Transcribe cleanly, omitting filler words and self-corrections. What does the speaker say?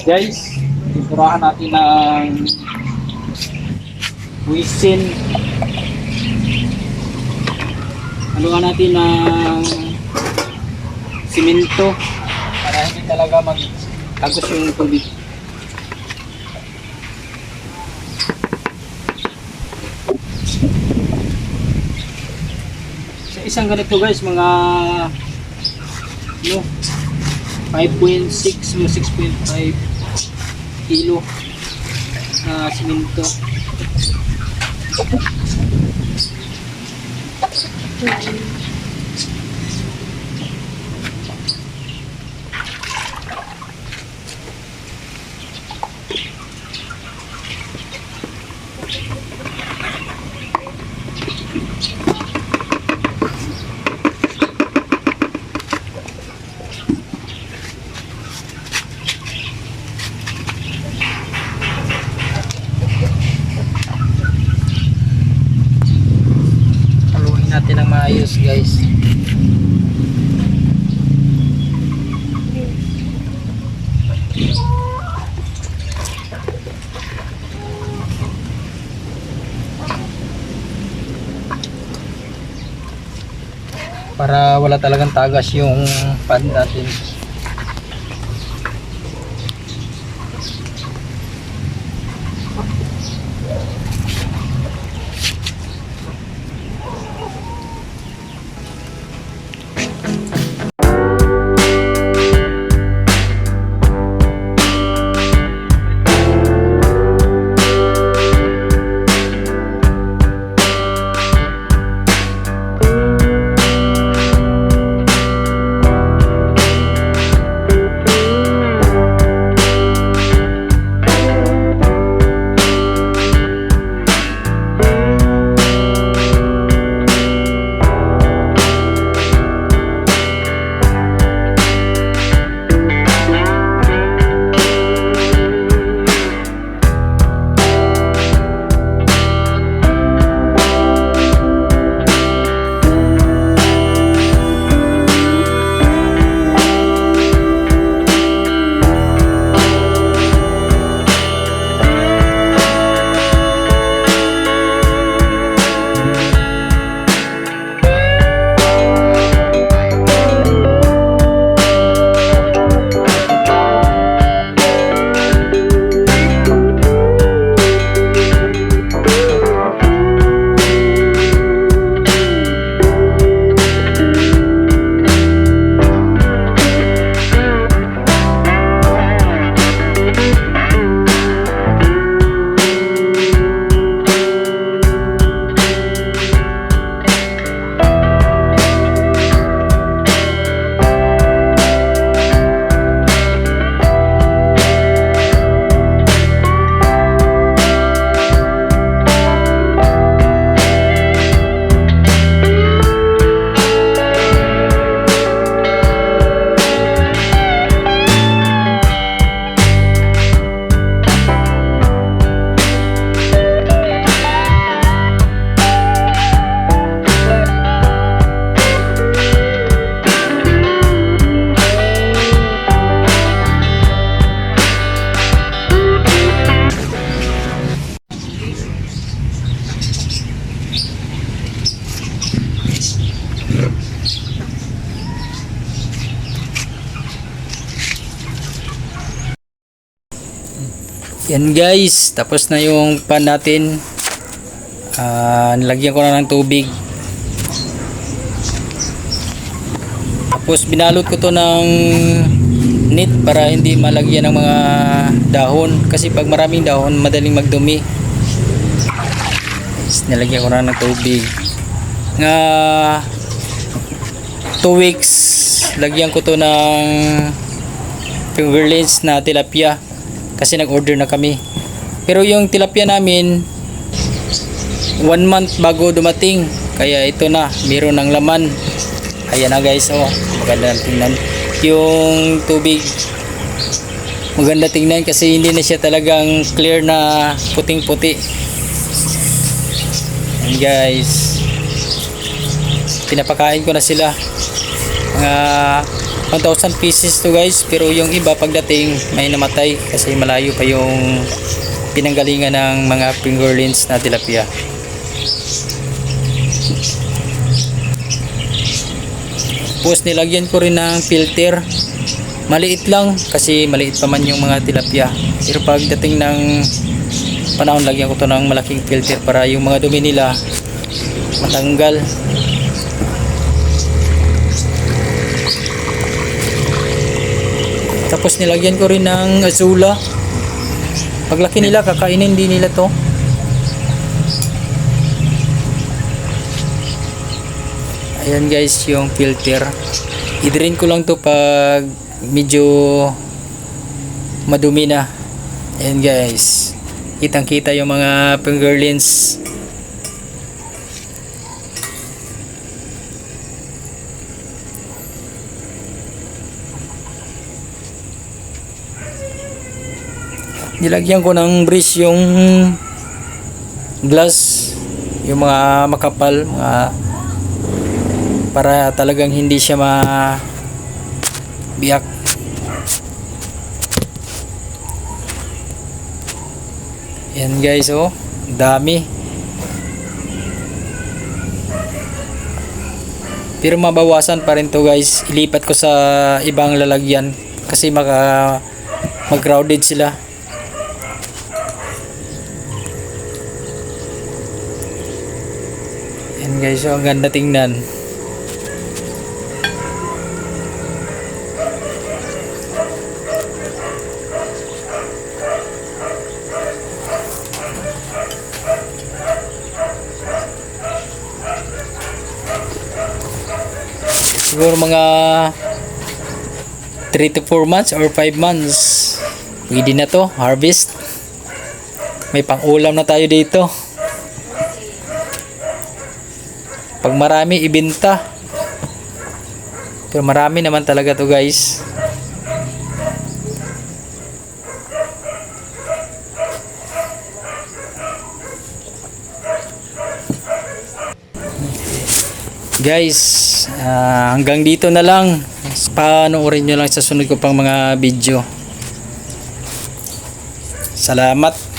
Guys, iturahan natin ng wisin. Haluan natin ng simento para hindi talaga magtagos yung tubig. Sa isang ganito guys, mga 5.6 o 6.5 kilo na simento. Haluin natin ng maayos guys. Para wala talagang tagas yung pan natin. Yan guys, tapos na yung pan natin. Nilagyan ko na ng tubig. Tapos binalot ko to ng net para hindi malagyan ng mga dahon. Kasi pag maraming dahon, madaling magdumi. Tapos nilagyan ko na ng tubig. Nga 2 weeks, lagyan ko to ng fingerlings na tilapia. Kasi nag-order na kami. Pero yung tilapia namin 1 month bago dumating. Kaya ito na, meron ng laman. Ayan na guys, oh, maganda tingnan. Yung tubig maganda tingnan kasi hindi na siya talagang clear na puting-puti. Ayan guys, pinapakain ko na sila. Mga 1,000 pieces to guys, pero yung iba pagdating may namatay kasi malayo pa yung pinanggalingan ng mga fingerlings na tilapia. Tapos nilagyan ko rin ng filter, maliit lang kasi maliit pa man yung mga tilapia, pero pagdating ng panahon lagyan ko to ng malaking filter para yung mga dumi nila matanggal. Tapos nilagyan ko rin ng azula. Paglaki nila kakainin din nila to. Ayan guys yung filter. I-drain ko lang to pag medyo madumi na. Ayan guys, kitang kita yung mga fingerlings. Nilagyan ko ng brace yung glass, yung mga makapal, mga para talagang hindi siya biyak. Yan guys, oh, dami. Pero mabawasan pa rin to guys. Ilipat ko sa ibang lalagyan kasi mag-crowded sila. Yan guys, oh, ang ganda tingnan. Siguro mga 3 to 4 months or 5 months pwede na to harvest. May pang ulam na tayo dito. Pag marami ibenta, pero marami naman talaga to guys. Guys, hanggang dito na lang. Panoorin nyo lang sa sunod ko pang mga video. Salamat.